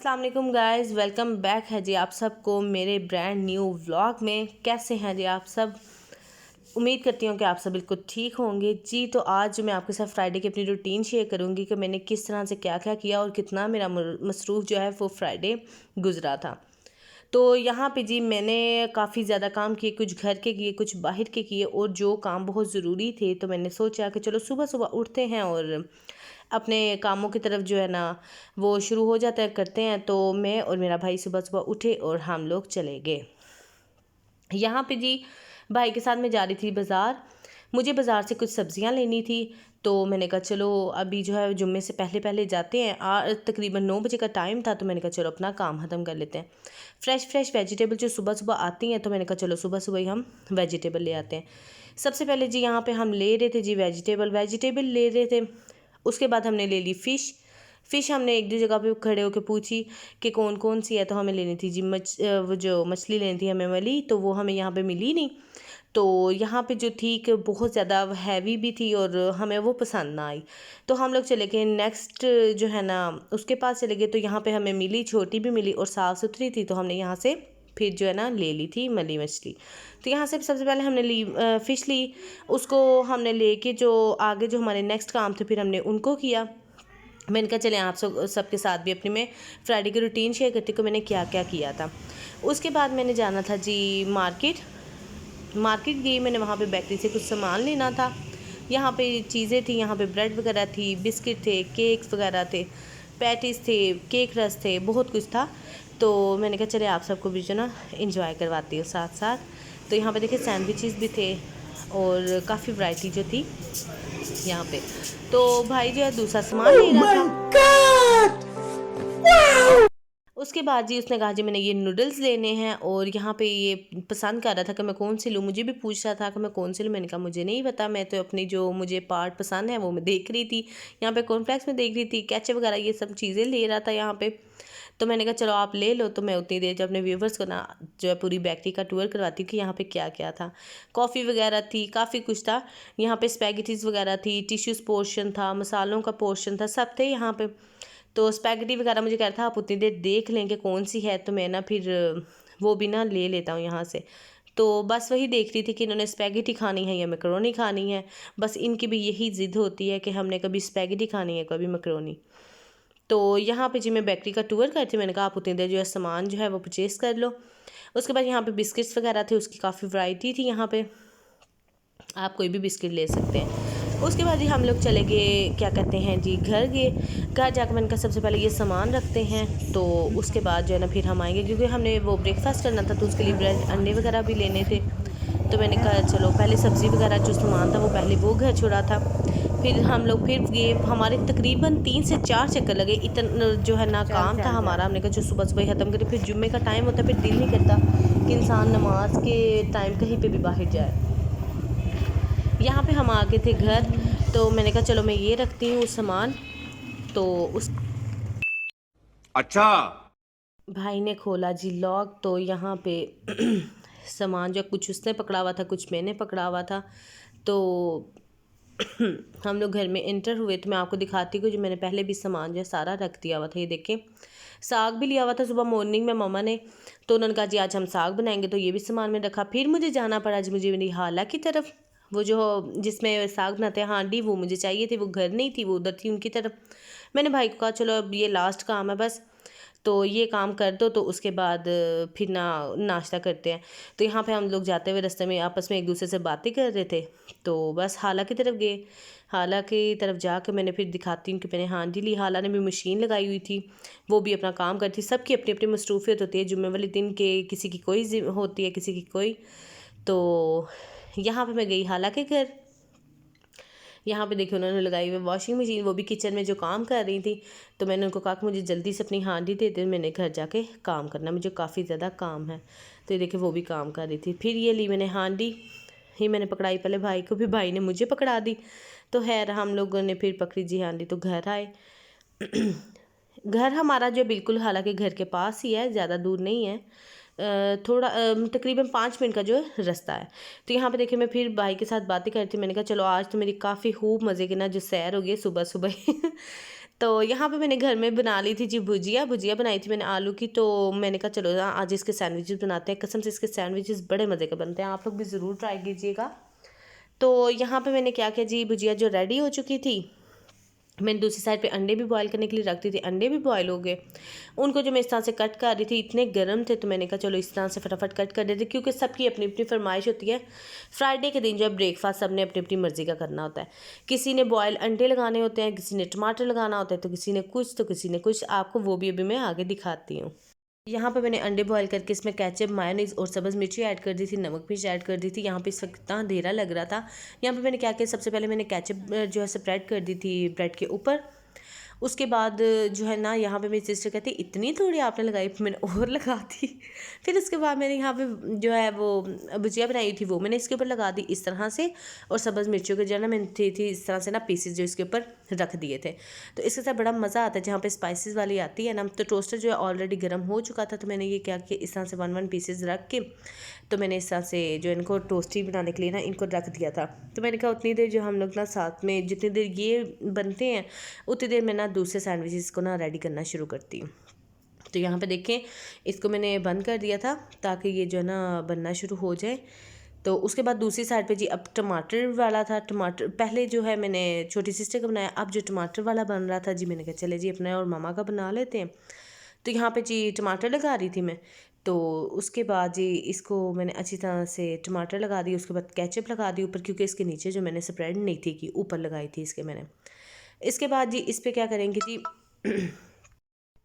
अस्सलाम वालेकुम guys, welcome back है जी आप सबको मेरे ब्रांड न्यू व्लॉग में। कैसे हैं जी आप सब? उम्मीद करती हूँ कि आप सब बिल्कुल ठीक होंगे जी। तो आज मैं आपके साथ फ्राइडे की अपनी रूटीन शेयर करूँगी कि मैंने किस तरह से क्या क्या किया और कितना मेरा मसरूफ़ जो है वो फ्राइडे गुजरा था। तो यहाँ पे जी मैंने काफ़ी ज़्यादा काम किए, कुछ घर के किए, कुछ बाहर के किए, और जो काम बहुत ज़रूरी थे तो मैंने सोचा कि चलो सुबह सुबह उठते हैं और अपने कामों की तरफ जो है ना वो शुरू हो जाता है, करते हैं। तो मैं और मेरा भाई सुबह सुबह उठे और हम लोग चले गए। यहाँ पे जी भाई के साथ मैं जा रही थी बाज़ार। मुझे बाज़ार से कुछ सब्ज़ियाँ लेनी थी, तो मैंने कहा चलो अभी जो है जुम्मे से पहले पहले जाते हैं। तकरीबन 9 बजे का टाइम था, तो मैंने कहा चलो अपना काम ख़त्म कर लेते हैं। फ़्रेश फ़्रेश वेजिटेबल जो सुबह सुबह आती हैं, तो मैंने कहा चलो सुबह सुबह ही हम वेजिटेबल ले आते हैं। सबसे पहले जी यहाँ पे हम ले रहे थे जी वेजिटेबल ले रहे थे। उसके बाद हमने ले ली फ़िश हमने एक दो जगह पे खड़े होकर पूछी कि कौन कौन सी है। तो हमें लेनी थी जी वो जो मछली लेनी थी हमें वाली, तो वो हमें यहाँ पे मिली नहीं। तो यहाँ पे जो थी कि बहुत ज़्यादा हैवी भी थी और हमें वो पसंद ना आई। तो हम लोग चले गए नेक्स्ट जो है ना उसके पास चले गए। तो यहाँ पे हमें मिली, छोटी भी मिली और साफ़ सुथरी थी। तो हमने यहाँ से फिर जो है ना ले ली थी मली मछली। तो यहाँ से सबसे पहले हमने ली फ़िश ली। उसको हमने लेके जो आगे जो हमारे नेक्स्ट काम थे फिर हमने उनको किया। मैंने कहा चलें आप सबके साथ भी अपनी मैं फ्राइडे की रूटीन शेयर करती हूँ मैंने क्या क्या किया था। उसके बाद मैंने जाना था जी मार्केट गई मैंने, वहाँ पे बेकरी से कुछ सामान लेना था। यहाँ पे चीज़ें थी, यहाँ पे ब्रेड वगैरह थी, बिस्किट थे, केक्स वगैरह थे, पैटीज़ थे, केक रस थे, बहुत कुछ था। तो मैंने कहा चले आप सबको भी जो ना इंजॉय करवाती हूँ साथ साथ। तो यहाँ पे देखिए सैंडविचेस भी थे और काफ़ी वैरायटी जो थी यहाँ पे। तो भाई जो है दूसरा सामान ले रहा था। उसके बाद जी उसने कहा जी मैंने ये नूडल्स लेने हैं, और यहाँ पे ये पसंद कर रहा था कि मैं कौन सी लूँ। मुझे भी पूछ रहा था कि मैं कौन सी लूँ। मैंने कहा मुझे नहीं पता, मैं तो अपनी जो मुझे पार्ट पसंद है वो मैं देख रही थी। यहाँ पे कॉर्नफ्लेक्स में देख रही थी, केचप वगैरह ये सब चीज़ें ले रहा था यहाँ पे। तो मैंने कहा चलो आप ले लो। तो मैं उतनी देर जो अपने व्यूवर्स को ना जो है पूरी बेकरी का टूर करवाती हूँ कि यहाँ पे क्या क्या था। कॉफ़ी वगैरह थी, काफ़ी कुछ था यहाँ पे। स्पैगेटीज़ वगैरह थी, टिश्यूज़ पोर्शन था, मसालों का पोर्शन था, सब थे यहाँ पे। तो स्पैगेटी वगैरह मुझे कह रहा था आप उतनी देर देख लेंगे कौन सी है, तो मैं ना फिर वो भी ना ले लेता हूँ यहाँ से। तो बस वही देख रही थी कि इन्होंने स्पैगेटी खानी है या मैकरोनी खानी है। बस इनकी भी यही ज़िद होती है कि हमने कभी स्पैगेटी खानी है कभी मैकरोनी। तो यहाँ पे जी मैं बेकरी का टूर करती, मैंने कहा आप उतनी देर जो है सामान जो है वो परचेज़ कर लो। उसके बाद यहाँ पे बिस्किट्स वगैरह थे, उसकी काफ़ी वैरायटी थी यहाँ पे, आप कोई भी बिस्किट ले सकते हैं। उसके बाद जी हम लोग चले गए, क्या कहते हैं जी, घर गए। घर जाकर मैंने कहा सबसे पहले ये सामान रखते हैं, तो उसके बाद जो है ना फिर हम आएंगे, क्योंकि हमने वो ब्रेकफास्ट करना था तो उसके लिए ब्रेड अंडे वगैरह भी लेने थे। तो मैंने कहा चलो पहले सब्ज़ी वगैरह जो सामान था वो पहले वो घर छोड़ा था। फिर हम लोग फिर गए, हमारे तकरीबन 3 से 4 चक्कर लगे। इतना जो है ना काम था हमारा, हमने कहा जो सुबह सुबह ही ख़त्म करें। फिर जुम्मे का टाइम होता है, फिर दिल नहीं करता कि इंसान नमाज के टाइम कहीं पे भी बाहर जाए। यहाँ पे हम आ गए थे घर, तो मैंने कहा चलो मैं ये रखती हूँ सामान। तो उस अच्छा। भाई ने खोला जी लॉक, तो यहाँ पे सामान जो कुछ उसने पकड़ा हुआ था कुछ मैंने पकड़ा हुआ था। तो हम लोग घर में एंटर हुए, तो मैं आपको दिखाती हूँ जो मैंने पहले भी सामान जो है सारा रख दिया हुआ था। ये देखें साग भी लिया हुआ था सुबह मॉर्निंग में मम्मा ने, तो उन्होंने कहा जी आज हम साग बनाएंगे, तो ये भी सामान में रखा। फिर मुझे जाना पड़ा जी मुझे मेरी हाला की तरफ, वो जो जिसमें साग बनाते हैं हांडी, वो मुझे चाहिए थी, वो घर नहीं थी, वो उधर थी उनकी तरफ। मैंने भाई को कहा चलो अब ये लास्ट काम है बस, तो ये काम कर दो, तो उसके बाद फिर ना नाश्ता करते हैं। तो यहाँ पे हम लोग जाते हुए रास्ते में आपस में एक दूसरे से बातें कर रहे थे। तो बस हाला की तरफ गए। हाला की तरफ जाकर मैंने फिर दिखाती हूँ कि मैंने हांडी ली। हाला ने भी मशीन लगाई हुई थी, वो भी अपना काम करती। सबकी अपनी अपनी मसरूफियत होती है जुम्मे वाले दिन के, किसी की कोई होती है किसी की कोई। तो यहाँ पे मैं गई हाला के घर। यहाँ पे देखिए उन्होंने लगाई हुई वॉशिंग मशीन, वो भी किचन में जो काम कर रही थी। तो मैंने उनको कहा कि मुझे जल्दी से अपनी हांडी दे दे, मैंने घर जाके काम करना, मुझे काफ़ी ज़्यादा काम है। तो ये देखिए वो भी काम कर रही थी। फिर ये ली मैंने हांडी, ही मैंने पकड़ाई पहले भाई को, फिर भाई ने मुझे पकड़ा दी। तो खैर हम लोगों ने फिर पकड़ी जी हांडी, तो घर आए। घर हमारा जो बिल्कुल हालांकि घर के पास ही है, ज़्यादा दूर नहीं है, थोड़ा तकरीबन 5 मिनट का जो है रास्ता है। तो यहाँ पे देखिए मैं फिर भाई के साथ बातें करती, मैंने कहा चलो आज तो मेरी काफ़ी खूब मज़े की ना जो सैर हो गई सुबह सुबह ही। तो यहाँ पे मैंने घर में बना ली थी जी भुजिया बनाई थी मैंने आलू की। तो मैंने कहा चलो ना आज इसके सैंडविचेस बनाते हैं। कसम से इसके सैंडविचेस बड़े मज़े के बनते हैं, आप लोग भी ज़रूर ट्राई कीजिएगा। तो यहाँ पे मैंने क्या किया जी, भुजिया जो रेडी हो चुकी थी, मैंने दूसरी साइड पे अंडे भी बॉईल करने के लिए रख दी थी। अंडे भी बॉईल हो गए। उनको जो मैं इस तरह से कट कर रही थी, इतने गर्म थे तो मैंने कहा चलो इस तरह से फटाफट कट कर देते, क्योंकि सबकी अपनी अपनी फरमाइश होती है। फ्राइडे के दिन जो है ब्रेकफास्ट सबने अपनी अपनी मर्ज़ी का करना होता है। किसी ने बॉयल अंडे लगाने होते हैं, किसी ने टमाटर लगाना होता है, तो किसी ने कुछ तो किसी ने कुछ। आपको वो भी अभी मैं आगे दिखाती हूँ। यहाँ पे मैंने अंडे बॉईल करके इसमें केचप, मायोनीज़ और सब्ज़ मिर्ची ऐड कर दी थी, नमक मिर्च ऐड कर दी थी। यहाँ पे इस वक्त इतना अंधेरा लग रहा था। यहाँ पे मैंने क्या किया, सबसे पहले मैंने केचप जो है स्प्रेड कर दी थी ब्रेड के ऊपर। उसके बाद जो है ना, यहाँ पे मेरी सिस्टर कहती इतनी थोड़ी आपने लगाई, फिर मैंने और लगा दी। फिर उसके बाद मैंने यहाँ पे जो है वो भुजिया बनाई थी वो मैंने इसके ऊपर लगा दी इस तरह से। और सब्ज़ मिर्चियों के जो है ना मैंने थी इस तरह से ना पीसेस जो इसके ऊपर रख दिए थे। तो इसके साथ बड़ा मज़ा आता है जहाँ पे स्पाइसेस वाली आती है ना। तो टोस्टर जो है ऑलरेडी गर्म हो चुका था, तो मैंने ये क्या कि इस तरह से 1 पीसेस रख के, तो मैंने इस तरह से जो इनको टोस्टी बनाने के लिए ना इनको रख दिया था। तो मैंने कहा उतनी देर जो हम लोग ना साथ में, जितनी देर ये बनते हैं उतनी देर मैं ना दूसरे सैंडविचेस को ना रेडी करना शुरू करती हूँ। तो यहाँ पे देखें, इसको मैंने बंद कर दिया था ताकि ये जो है ना बनना शुरू हो जाए। तो उसके बाद दूसरी साइड पे जी अब टमाटर वाला था। टमाटर पहले जो है मैंने छोटी सिस्टर का बनाया, अब जो टमाटर वाला बन रहा था जी, मैंने कहा चले जी अपने और मामा का बना लेते हैं। तो यहाँ पे जी टमाटर लगा रही थी मैं। तो उसके बाद जी इसको मैंने अच्छी तरह से टमाटर लगा दी, उसके बाद केचप लगा दी ऊपर, क्योंकि इसके नीचे जो मैंने स्प्रेड नहीं थी कि ऊपर लगाई थी इसके मैंने। इसके बाद जी इस पे क्या करेंगे जी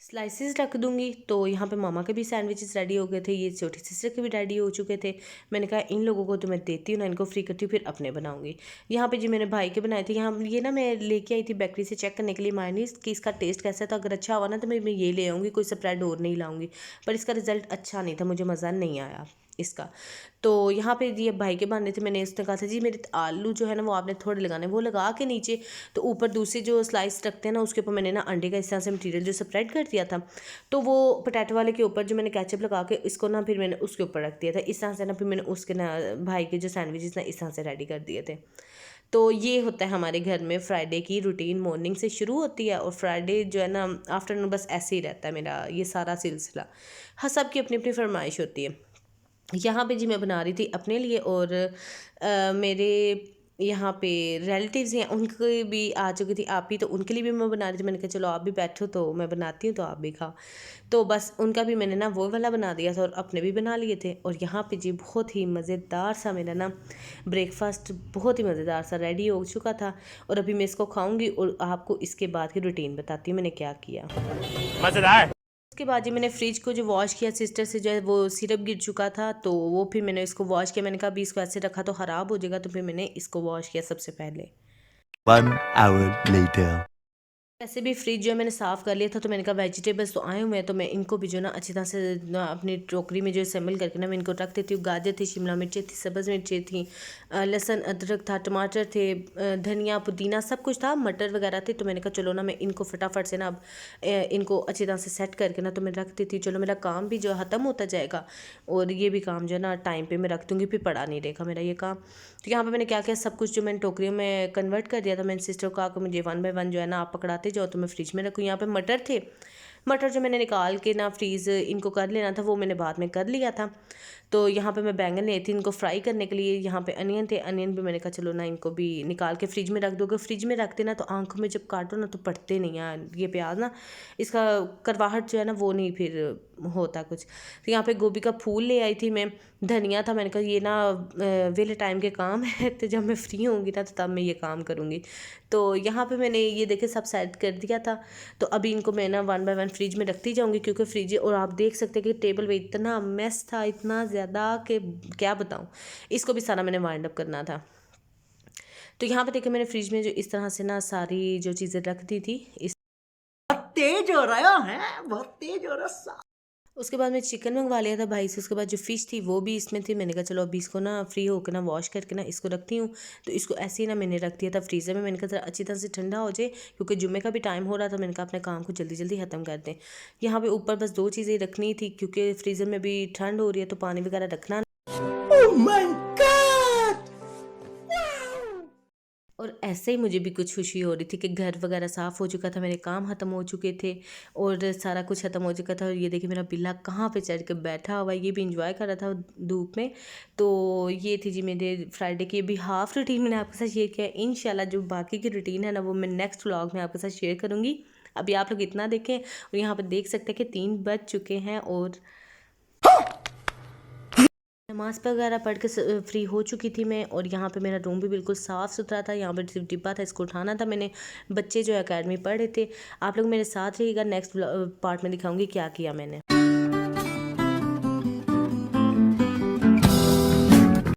स्लाइसेस रख दूंगी। तो यहाँ पे मामा के भी सैंडविचेस रेडी हो गए थे, ये छोटी सिस्टर के भी रेडी हो चुके थे। मैंने कहा इन लोगों को तो मैं देती हूँ ना, इनको फ्री करती हूँ, फिर अपने बनाऊंगी। यहाँ पे जी मैंने भाई के बनाए थे। यहाँ ये ना मैं लेके आई थी बेकरी से चेक करने के लिए मायोनीज़ कि इसका टेस्ट कैसा था। अगर अच्छा हुआ ना तो मैं ये ले आऊँगी, कोई स्प्रेड और नहीं लाऊंगी। पर इसका रिज़ल्ट अच्छा नहीं था, मुझे मज़ा नहीं आया इसका। तो यहाँ पे ये भाई के बनने थे, मैंने उसने कहा था जी मेरे आलू जो है ना वो आपने थोड़े लगाने, वो लगा के नीचे तो ऊपर दूसरी जो स्लाइस रखते हैं ना उसके ऊपर मैंने ना अंडे का इस तरह से मटीरियल जो स्प्रेड कर दिया था। तो वो पोटैटो वाले के ऊपर जो मैंने केचप लगा के इसको ना फिर मैंने उसके ऊपर रख दिया था इस तरह से ना। फिर मैंने उसके ना भाई के जो सैंडविचेस ना इस तरह से रेडी कर दिए थे। तो ये होता है हमारे घर में फ्राइडे की रूटीन। मॉर्निंग से शुरू होती है और फ्राइडे जो है ना आफ्टरनून बस ऐसे ही रहता है मेरा ये सारा सिलसिला। हाँ, सबकी अपनी अपनी फरमाइश होती है। यहाँ पे जी मैं बना रही थी अपने लिए, और मेरे यहाँ पे रिलेटिव्स हैं उनके भी आ चुकी थी आप ही, तो उनके लिए भी मैं बना रही थी। मैंने कहा चलो आप भी बैठो तो मैं बनाती हूँ तो आप भी खाओ। तो बस उनका भी मैंने ना वो वाला बना दिया था और अपने भी बना लिए थे। और यहाँ पे जी बहुत ही मज़ेदार सा मेरा ना ब्रेकफास्ट बहुत ही मज़ेदार सा रेडी हो चुका था। और अभी मैं इसको खाऊंगी और आपको इसके बाद की रूटीन बताती हूँ मैंने क्या किया। मजेदार। उसके बाद जी मैंने फ्रिज को जो वॉश किया, सिस्टर से जो है वो सिरप गिर चुका था, तो वो फिर मैंने इसको वॉश किया। मैंने कहा अभी इसको ऐसे रखा तो ख़राब हो जाएगा, तो फिर मैंने इसको वॉश किया सबसे पहले। 1 hour later. वैसे भी फ्रिज जो है मैंने साफ़ कर लिया था। तो मैंने कहा वेजिटेबल्स तो आए हुए हैं तो मैं इनको भी जो ना अच्छी तरह से ना अपनी टोकरी में जो असेंबल करके ना मैं इनको रख देती हूँ। गाजर थी, शिमला मिर्ची थी, सब्ज़ मिर्ची थी, लहसुन अदरक था, टमाटर थे, धनिया पुदीना सब कुछ था, मटर वगैरह थे। तो मैंने कहा चलो ना मैं इनको फटाफट से ना अब इनको अच्छी तरह से सेट करके ना तो मैं रख देती हूँ। चलो मेरा काम भी जो ख़त्म होता जाएगा और ये भी काम जो है ना टाइम पर मैं रख दूँगी, फिर पड़ा नहीं रहेगा मेरा ये काम। तो यहाँ पर मैंने क्या किया, सब कुछ जो मैंने टोकरियों में कन्वर्ट कर दिया था। मैंने सिस्टर को कहा कि मुझे 1 बाय 1 जो है ना आप पकड़ाते जाओ तो मैं फ्रिज में रखूँ। यहाँ पे मटर थे, मटर जो मैंने निकाल के ना फ्रीज़ इनको कर लेना था वो मैंने बाद में कर लिया था। तो यहाँ पे मैं बैंगन ली थी इनको फ्राई करने के लिए। यहाँ पे अनियन थे, अनियन भी मैंने कहा चलो ना इनको भी निकाल के फ्रिज में रख दोगे। फ्रिज में रखते ना तो आंखों में जब काटो ना तो पड़ते नहीं हैं ये प्याज ना, इसका करवाहट जो है ना वो नहीं फिर होता कुछ। तो यहाँ पे गोभी का फूल ले आई थी मैं, धनिया था। मैंने कहा ये ना वेले टाइम के काम है, तो जब मैं फ्री होंगी ना तो तब मैं ये काम करूँगी। तो यहाँ पे मैंने ये देखे सब सेट कर दिया था। तो अभी इनको मैं ना 1 बाय 1 फ्रिज में रखती जाऊँगी, क्योंकि फ्रिज और आप देख सकते हैं कि टेबल पे इतना मेस था, इतना ज़्यादा कि क्या बताऊँ। इसको भी सारा मैंने वाइंड अप करना था। तो यहाँ पे देखिए मैंने फ्रिज में जो इस तरह से ना सारी जो चीज़ें रख दी थी इस तेज हो रहा है, बहुत तेज हो रहा। उसके बाद मैं चिकन मंगवा लिया था भाई से। उसके बाद जो फ़िश थी वो भी इसमें थी। मैंने कहा चलो अभी इसको ना फ्री होकर ना वॉश करके ना इसको रखती हूँ। तो इसको ऐसे ही ना मैंने रख दिया था फ्रीज़र में। मैंने कहा ज़रा अच्छी तरह से ठंडा हो जाए, क्योंकि जुम्मे का भी टाइम हो रहा था। मैंने कहा अपने काम को जल्दी जल्दी ख़त्म कर दें। यहाँ पे ऊपर बस 2 चीज़ें रखनी थी, क्योंकि फ्रीज़र में भी ठंड हो रही है तो पानी वगैरह रखना। Oh my God! और ऐसे ही मुझे भी कुछ खुशी हो रही थी कि घर वगैरह साफ़ हो चुका था, मेरे काम ख़त्म हो चुके थे और सारा कुछ ख़त्म हो चुका था। और ये देखिए मेरा बिल्ला कहाँ पे चढ़ के बैठा हुआ है, ये भी इंजॉय कर रहा था धूप में। तो ये थी जी मेरे फ्राइडे की अभी हाफ़ रूटीन मैंने आपके साथ शेयर किया। इंशाल्लाह जो बाकी की रूटीन है ना वो मैं नेक्स्ट व्लॉग में आपके साथ शेयर करूँगी। अभी आप लोग इतना देखें और यहाँ पर देख सकते हैं कि 3 बज चुके हैं और नमाज़ वगैरह पढ़ के फ्री हो चुकी थी मैं। और यहाँ पे मेरा रूम भी बिल्कुल साफ़ सुथरा था, यहाँ पर सिर्फ डिब्बा था, इसको उठाना था मैंने। बच्चे जो अकेडमी पढ़ रहे थे। आप लोग मेरे साथ रहिएगा, नेक्स्ट पार्ट में दिखाऊंगी क्या किया मैंने।